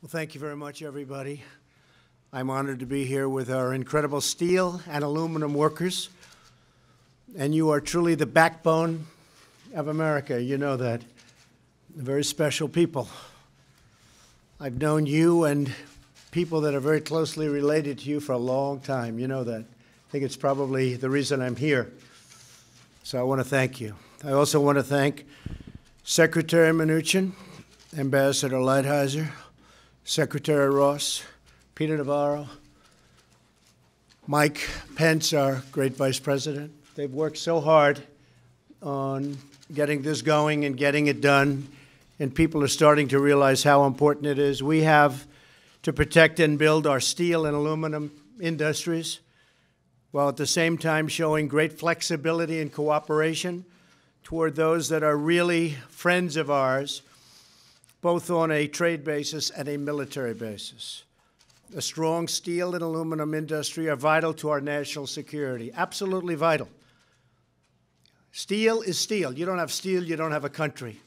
Well, thank you very much, everybody. I'm honored to be here with our incredible steel and aluminum workers. And you are truly the backbone of America. You know that. Very special people. I've known you and people that are very closely related to you for a long time. You know that. I think it's probably the reason I'm here. So I want to thank you. I also want to thank Secretary Mnuchin, Ambassador Lighthizer, Secretary Ross, Peter Navarro, Mike Pence, our great Vice President. They've worked so hard on getting this going and getting it done, and people are starting to realize how important it is. We have to protect and build our steel and aluminum industries, while at the same time showing great flexibility and cooperation toward those that are really friends of ours, both on a trade basis and a military basis. A strong steel and aluminum industry are vital to our national security, absolutely vital. Steel is steel. You don't have steel, you don't have a country.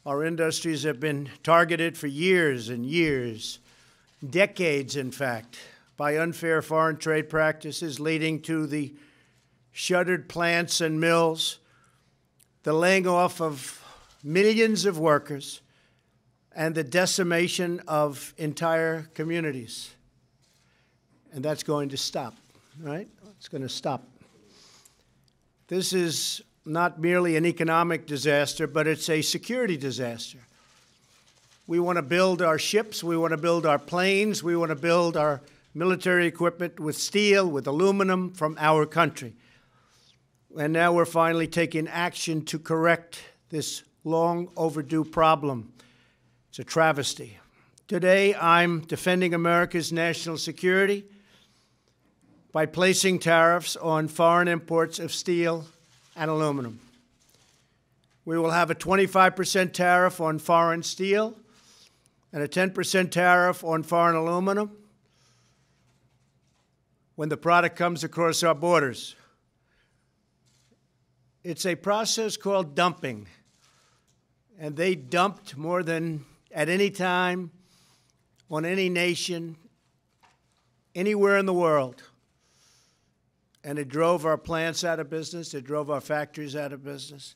Our industries have been targeted for years and years, decades in fact, by unfair foreign trade practices leading to the shuttered plants and mills, the laying off of millions of workers, and the decimation of entire communities. And that's going to stop, right? It's going to stop. This is not merely an economic disaster, but it's a security disaster. We want to build our ships, we want to build our planes, we want to build our military equipment with steel, with aluminum from our country. And now we're finally taking action to correct this long overdue problem. It's a travesty. Today, I'm defending America's national security by placing tariffs on foreign imports of steel and aluminum. We will have a 25% tariff on foreign steel and a 10% tariff on foreign aluminum when the product comes across our borders. It's a process called dumping, and they dumped more than at any time, on any nation, anywhere in the world. And it drove our plants out of business. It drove our factories out of business.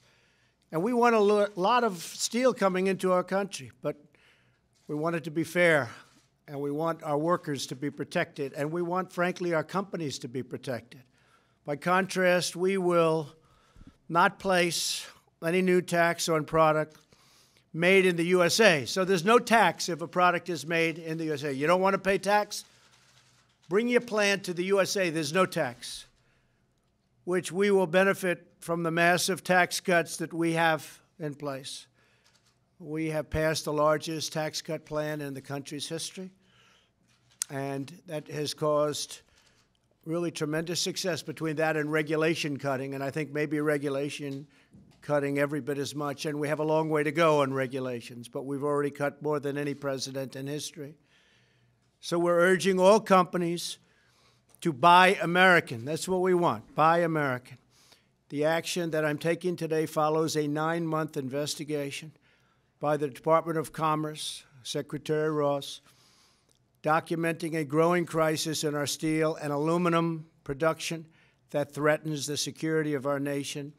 And we want a lot of steel coming into our country, but we want it to be fair, and we want our workers to be protected, and we want, frankly, our companies to be protected. By contrast, we will not place any new tax on product made in the USA. So there's no tax if a product is made in the USA. You don't want to pay tax? Bring your plant to the USA. There's no tax, which we will benefit from the massive tax cuts that we have in place. We have passed the largest tax cut plan in the country's history, and that has caused really tremendous success between that and regulation cutting, and I think maybe regulation cutting every bit as much, and we have a long way to go on regulations, but we've already cut more than any president in history. So we're urging all companies to buy American. That's what we want, buy American. The action that I'm taking today follows a 9-month investigation by the Department of Commerce, Secretary Ross, documenting a growing crisis in our steel and aluminum production that threatens the security of our nation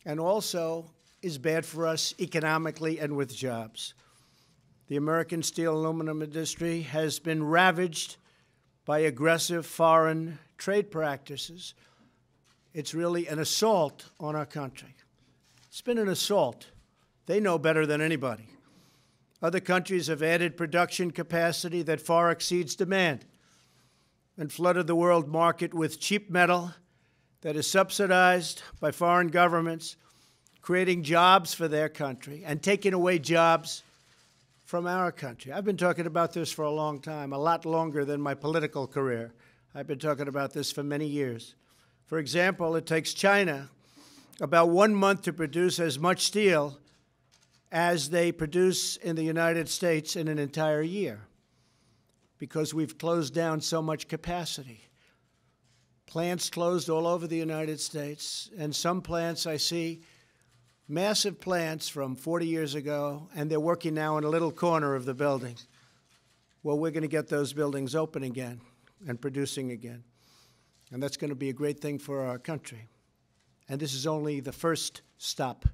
and also is bad for us economically and with jobs. The American steel and aluminum industry has been ravaged by aggressive foreign trade practices. It's really an assault on our country. It's been an assault. They know better than anybody. Other countries have added production capacity that far exceeds demand and flooded the world market with cheap metal that is subsidized by foreign governments, creating jobs for their country and taking away jobs from our country. I've been talking about this for a long time, a lot longer than my political career. I've been talking about this for many years. For example, it takes China about 1 month to produce as much steel as they produce in the United States in an entire year because we've closed down so much capacity. Plants closed all over the United States, and some plants I see, massive plants from 40 years ago, and they're working now in a little corner of the building. well, we're going to get those buildings open again and producing again. And that's going to be a great thing for our country. And this is only the first stop.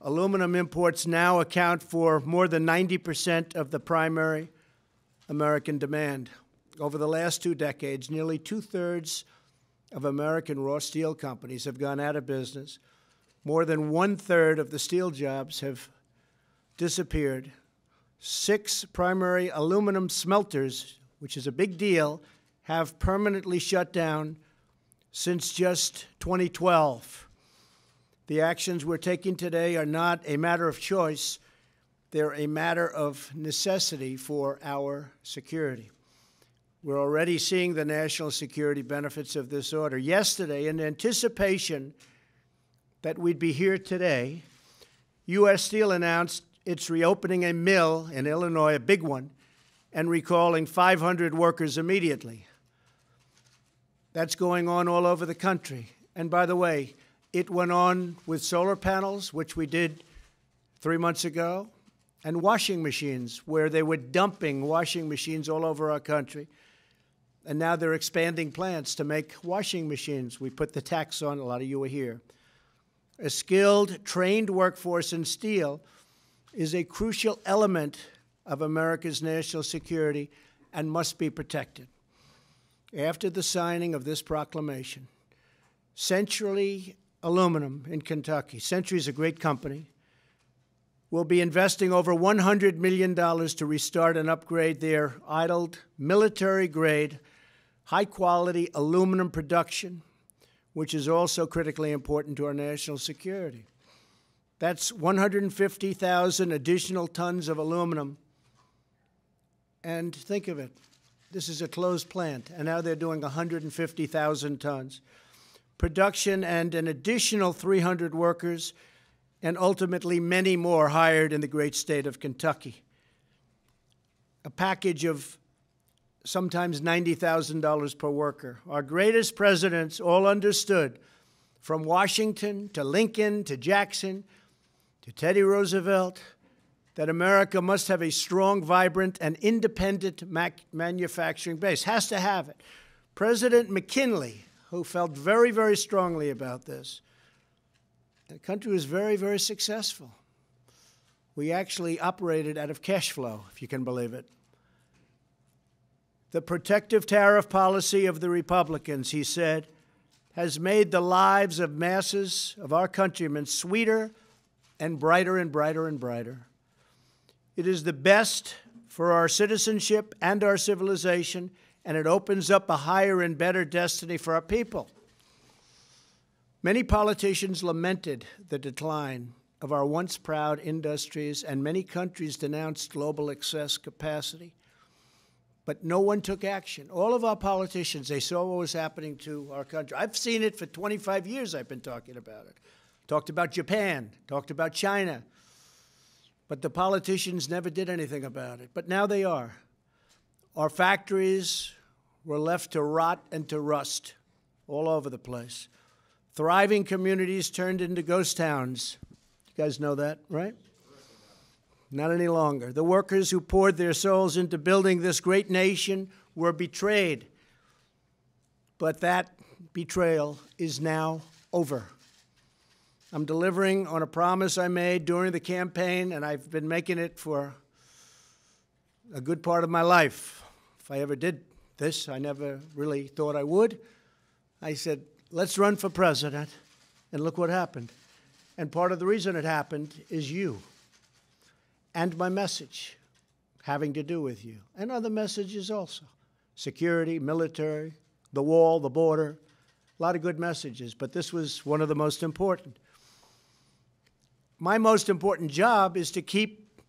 Aluminum imports now account for more than 90% of the primary American demand. Over the last 2 decades, nearly 2/3 of American raw steel companies have gone out of business. More than 1/3 of the steel jobs have disappeared. 6 primary aluminum smelters, which is a big deal, have permanently shut down since just 2012. The actions we're taking today are not a matter of choice. They're a matter of necessity for our security. We're already seeing the national security benefits of this order. Yesterday, in anticipation that we'd be here today, U.S. Steel announced it's reopening a mill in Illinois, a big one, and recalling 500 workers immediately. That's going on all over the country. And by the way, it went on with solar panels, which we did 3 months ago, and washing machines, where they were dumping washing machines all over our country. And now they're expanding plants to make washing machines. We put the tax on, a lot of you are here. A skilled, trained workforce in steel is a crucial element of America's national security and must be protected. After the signing of this proclamation, Century Aluminum in Kentucky, Century is a great company, will be investing over $100 million to restart and upgrade their idled, military-grade, high-quality aluminum production, which is also critically important to our national security. That's 150,000 additional tons of aluminum. And think of it, this is a closed plant, and now they're doing 150,000 tons. Production and an additional 300 workers, and ultimately many more hired in the great state of Kentucky. A package of sometimes $90,000 per worker. Our greatest presidents all understood, from Washington to Lincoln to Jackson to Teddy Roosevelt, that America must have a strong, vibrant, and independent manufacturing base. Has to have it. President McKinley, who felt very, very strongly about this, the country was very, very successful. We actually operated out of cash flow, if you can believe it. The protective tariff policy of the Republicans, he said, has made the lives of masses of our countrymen sweeter and brighter and brighter and brighter. It is the best for our citizenship and our civilization, and it opens up a higher and better destiny for our people. Many politicians lamented the decline of our once proud industries, and many countries denounced global excess capacity. But no one took action. All of our politicians, they saw what was happening to our country. I've seen it for 25 years. I've been talking about it. Talked about Japan, talked about China. But the politicians never did anything about it. But now they are. Our factories were left to rot and to rust all over the place. Thriving communities turned into ghost towns. You guys know that, right? Not any longer. The workers who poured their souls into building this great nation were betrayed. But that betrayal is now over. I'm delivering on a promise I made during the campaign, and I've been making it for a good part of my life. If I ever did this, I never really thought I would. I said, let's run for president, and look what happened. And part of the reason it happened is you. And my message having to do with you, and other messages also. Security, military, the wall, the border, a lot of good messages, but this was one of the most important. My most important job is to keep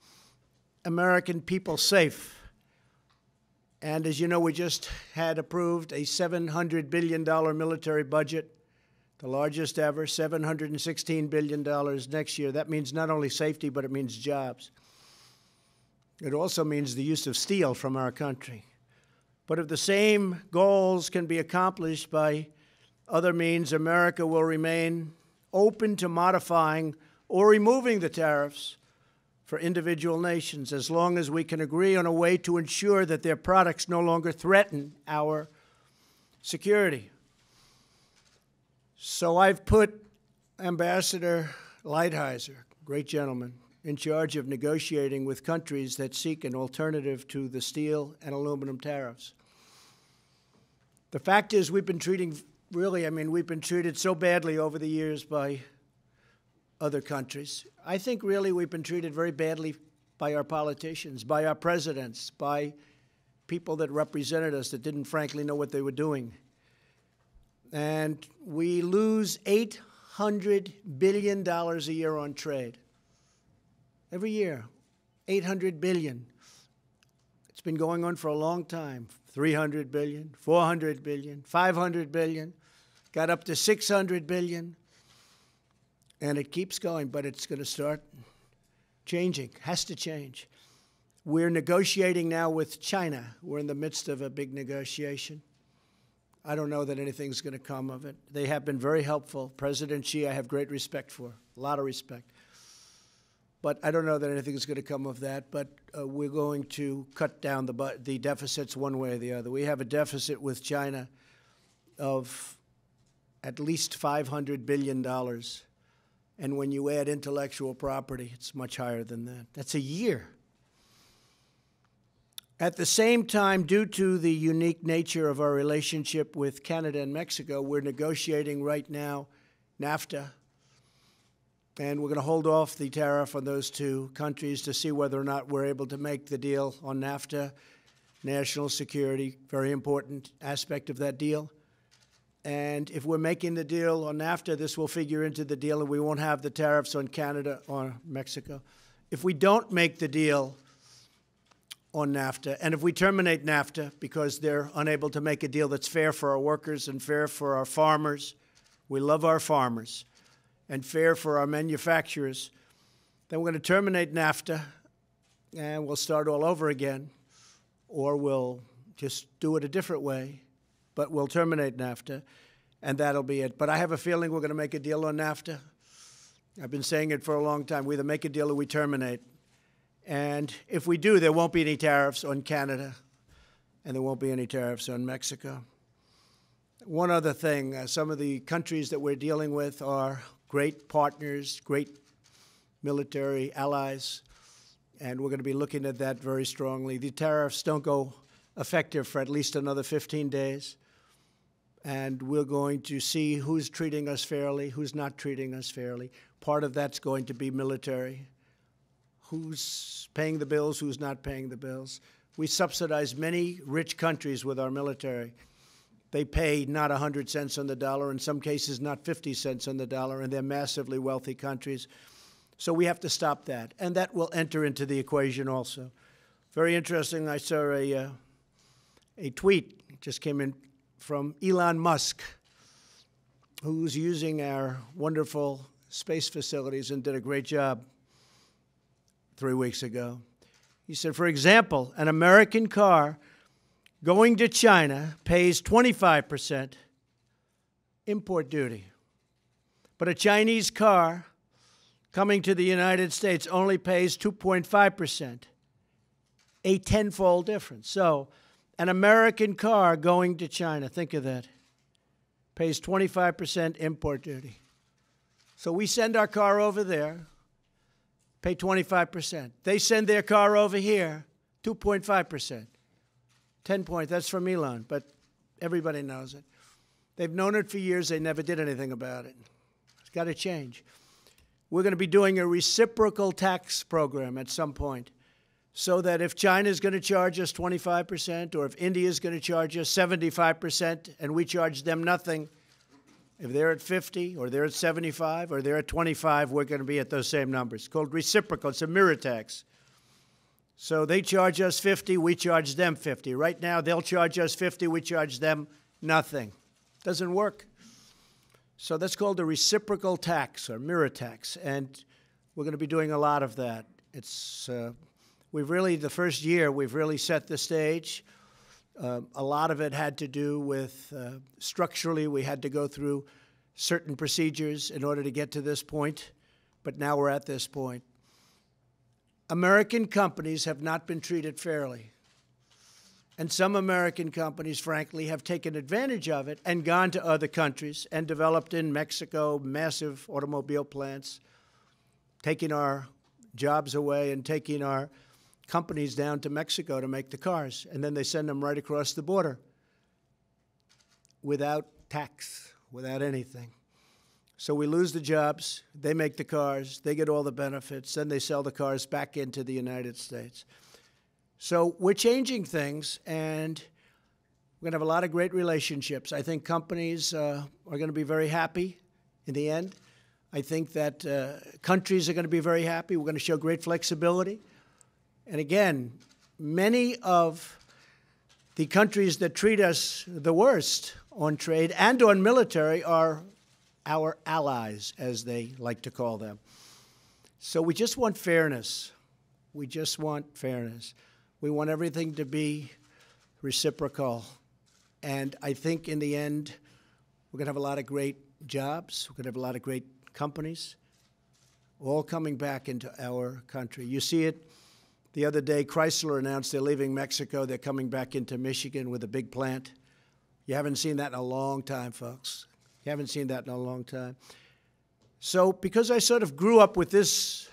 American people safe. And as you know, we just had approved a $700 billion military budget, the largest ever, $716 billion next year. That means not only safety, but it means jobs. It also means the use of steel from our country. But if the same goals can be accomplished by other means, America will remain open to modifying or removing the tariffs for individual nations as long as we can agree on a way to ensure that their products no longer threaten our security. So I've put Ambassador Lighthizer, great gentleman, in charge of negotiating with countries that seek an alternative to the steel and aluminum tariffs. The fact is we've been treated so badly over the years by other countries. I think really we've been treated very badly by our politicians, by our presidents, by people that represented us that didn't frankly know what they were doing. And we lose $800 billion a year on trade. Every year, $800 billion. It's been going on for a long time. $300 billion, $400 billion, $500 billion, got up to $600 billion. And it keeps going, but it's going to start changing, has to change. We're negotiating now with China. We're in the midst of a big negotiation. I don't know that anything's going to come of it. They have been very helpful. President Xi, I have great respect for, a lot of respect. But I don't know that anything is going to come of that. But we're going to cut down the deficits one way or the other. We have a deficit with China of at least $500 billion. And when you add intellectual property, it's much higher than that. That's a year. At the same time, due to the unique nature of our relationship with Canada and Mexico, we're negotiating right now NAFTA. And we're going to hold off the tariff on those two countries to see whether or not we're able to make the deal on NAFTA. National security, very important aspect of that deal. And if we're making the deal on NAFTA, this will figure into the deal, and we won't have the tariffs on Canada or Mexico. If we don't make the deal on NAFTA, and if we terminate NAFTA because they're unable to make a deal that's fair for our workers and fair for our farmers, we love our farmers, and fair for our manufacturers, then we're going to terminate NAFTA, and we'll start all over again, or we'll just do it a different way, but we'll terminate NAFTA, and that'll be it. But I have a feeling we're going to make a deal on NAFTA. I've been saying it for a long time. We either make a deal or we terminate. And if we do, there won't be any tariffs on Canada, and there won't be any tariffs on Mexico. One other thing, some of the countries that we're dealing with are great partners, great military allies, and we're going to be looking at that very strongly. The tariffs don't go effective for at least another 15 days, and we're going to see who's treating us fairly, who's not treating us fairly. Part of that's going to be military. Who's paying the bills, who's not paying the bills. We subsidize many rich countries with our military. They pay not 100 cents on the dollar, in some cases not 50 cents on the dollar, and they're massively wealthy countries. So we have to stop that, and that will enter into the equation also. Very interesting, I saw a tweet just came in from Elon Musk, who's using our wonderful space facilities and did a great job 3 weeks ago. He said, for example, an American car going to China pays 25% import duty. But a Chinese car coming to the United States only pays 2.5%, a tenfold difference. So an American car going to China, think of that, pays 25% import duty. So we send our car over there, pay 25%. They send their car over here, 2.5%. 10 points, that's from Elon, but everybody knows it. They've known it for years. They never did anything about it. It's got to change. We're going to be doing a reciprocal tax program at some point so that if China is going to charge us 25% or if India is going to charge us 75% and we charge them nothing, if they're at 50 or they're at 75 or they're at 25, we're going to be at those same numbers. It's called reciprocal. It's a mirror tax. So they charge us 50, we charge them 50. Right now, they'll charge us 50, we charge them nothing. Doesn't work. So that's called a reciprocal tax or mirror tax, and we're going to be doing a lot of that. It's the first year, we've really set the stage. A lot of it had to do with structurally, we had to go through certain procedures in order to get to this point, but now we're at this point. American companies have not been treated fairly. And some American companies, frankly, have taken advantage of it and gone to other countries and developed in Mexico massive automobile plants, taking our jobs away and taking our companies down to Mexico to make the cars. And then they send them right across the border without tax, without anything. So we lose the jobs, they make the cars, they get all the benefits, then they sell the cars back into the United States. So we're changing things, and we're going to have a lot of great relationships. I think companies are going to be very happy in the end. I think that countries are going to be very happy. We're going to show great flexibility. And again, many of the countries that treat us the worst on trade and on military are our allies, as they like to call them. So we just want fairness. We just want fairness. We want everything to be reciprocal. And I think in the end, we're going to have a lot of great jobs. We're going to have a lot of great companies all coming back into our country. You see it the other day. Chrysler announced they're leaving Mexico. They're coming back into Michigan with a big plant. You haven't seen that in a long time, folks. You haven't seen that in a long time. So because I sort of grew up with this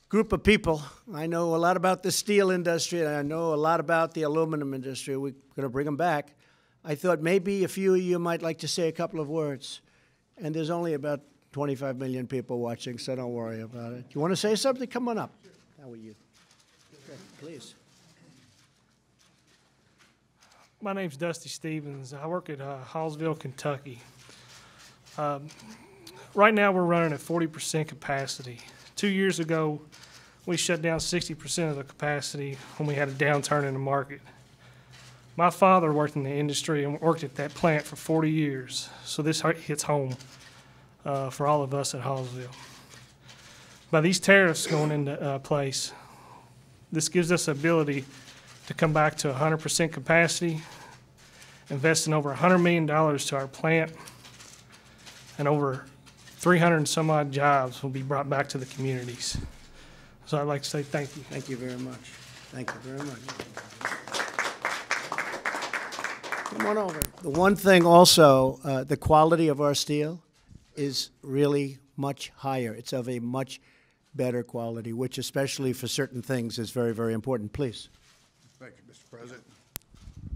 group of people, I know a lot about the steel industry, and I know a lot about the aluminum industry. We're going to bring them back. I thought maybe a few of you might like to say a couple of words. And there's only about 25 million people watching, so don't worry about it. You want to say something? Come on up. How are you? Okay, please. My name's Dusty Stevens. I work at Hallsville, Kentucky. Right now we're running at 40% capacity. 2 years ago, we shut down 60% of the capacity when we had a downturn in the market. My father worked in the industry and worked at that plant for 40 years, so this hits home for all of us at Hallsville. By these tariffs going into place, this gives us the ability to come back to 100% capacity, investing over $100 million to our plant, and over 300 and some odd jobs will be brought back to the communities. So I'd like to say thank you. Thank you very much. Thank you very much. Come on over. The one thing also, the quality of our steel is really much higher. It's of a much better quality, which especially for certain things is very, very important. Please. Thank you, Mr. President.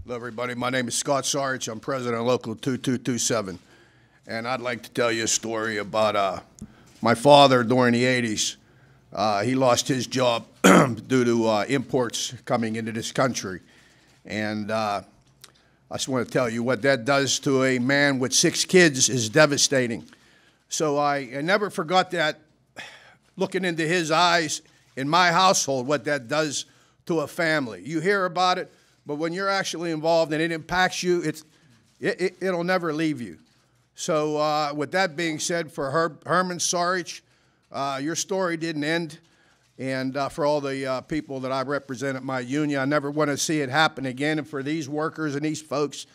Hello, everybody. My name is Scott Sarich. I'm president of Local 2227. And I'd like to tell you a story about my father during the 80s. He lost his job due to imports coming into this country. And I just want to tell you what that does to a man with 6 kids is devastating. So I never forgot that, looking into his eyes in my household, what that does to a family. You hear about it, but when you're actually involved and it impacts you, it'll never leave you. So with that being said, for Herman Sarich, your story didn't end. And for all the people that I represent at my union, I never want to see it happen again. And for these workers and these folks,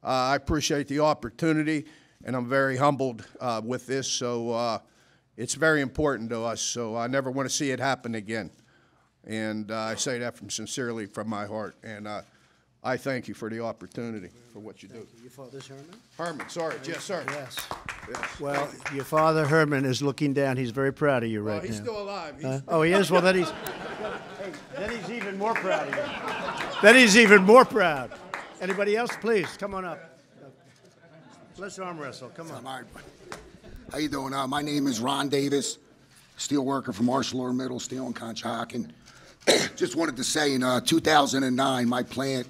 I appreciate the opportunity, and I'm very humbled with this. So it's very important to us. So I never want to see it happen again. And I say that sincerely from my heart. And I thank you for the opportunity for what you do. Your father's Herman? Herman, sorry. Yes, sir. Yes. Yes. Well, your father, Herman, is looking down. He's very proud of you right now. He's still alive. Oh, he is? Well, then he's even more proud of you. Then he's even more proud. Anybody else? Please, come on up. Let's arm wrestle. Come on. How you doing? My name is Ron Davis, steel worker from Marshall Middle Steel in Conshohocken. Just wanted to say, in 2009, my plant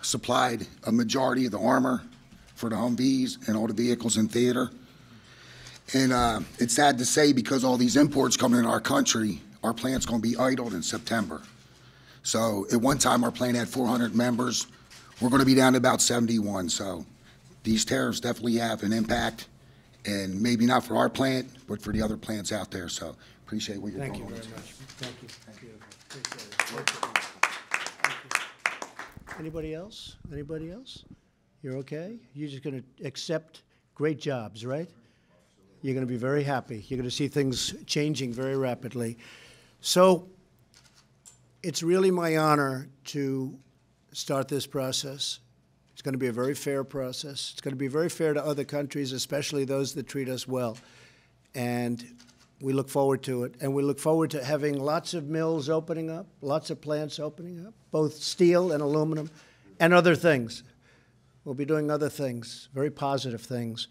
supplied a majority of the armor for the Humvees and all the vehicles in theater. And it's sad to say, because all these imports coming in our country, our plant's going to be idled in September. So at one time, our plant had 400 members. We're going to be down to about 71. So these tariffs definitely have an impact, and maybe not for our plant, but for the other plants out there. So appreciate what you're doing. Thank you very much. Thank you. Appreciate it. Anybody else? Anybody else? You're okay? You're just going to accept great jobs, right? You're going to be very happy. You're going to see things changing very rapidly. So It's really my honor to start this process. It's going to be a very fair process. It's going to be very fair to other countries, especially those that treat us well. And we look forward to it. And we look forward to having lots of mills opening up, lots of plants opening up, both steel and aluminum, and other things. We'll be doing other things, very positive things.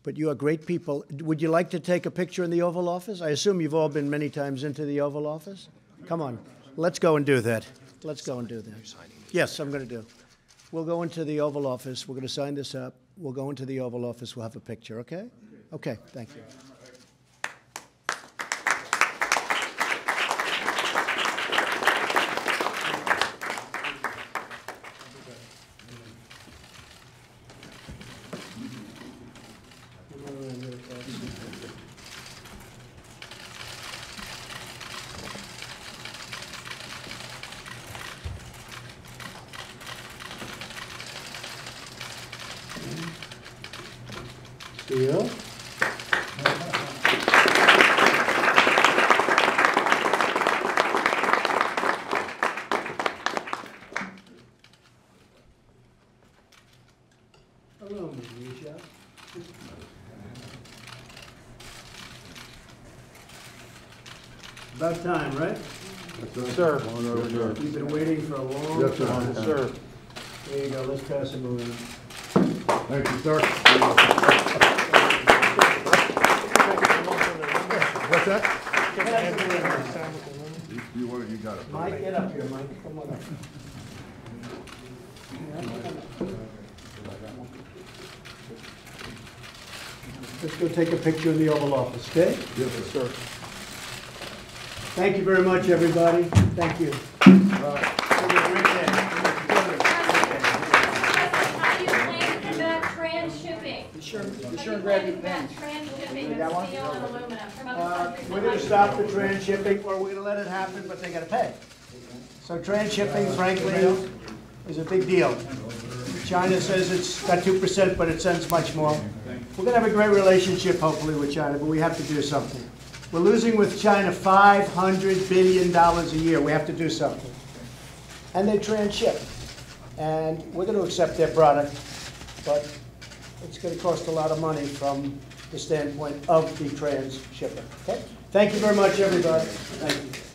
But you are great people. Would you like to take a picture in the Oval Office? I assume you've all been many times into the Oval Office. Come on, let's go and do that. Let's go and do that. Yes, I'm going to do. We'll go into the Oval Office. We're going to sign this up. We'll go into the Oval Office. We'll have a picture, okay? Okay, thank you. Steel. Hello, Misha. About time, right? Yes, sir. You've been waiting for a long Yes, sir. time. Yes, sir. There you go. Let's pass him around. Thank you, sir. What's that? You want it, you got it. Mike, get up here, Mike. Come on up. Let's go take a picture in the Oval Office, okay? Yes, sir. Thank you very much, everybody. Thank you. Have a great day. How do you plan to combat transshipping? Be sure and How do grab you your plan pens. to combat transshipping You got of one? steel and aluminum from other countries? We're going to stop the transshipping, or we're going to let it happen, but they got to pay. So transshipping, frankly, is a big deal. China says it's got 2%, but it sends much more. We're going to have a great relationship, hopefully, with China, but we have to do something. We're losing with China $500 billion a year. We have to do something. And they transship. And we're going to accept their product, but it's going to cost a lot of money from the standpoint of the transshipper. Okay? Thank you very much, everybody. Thank you.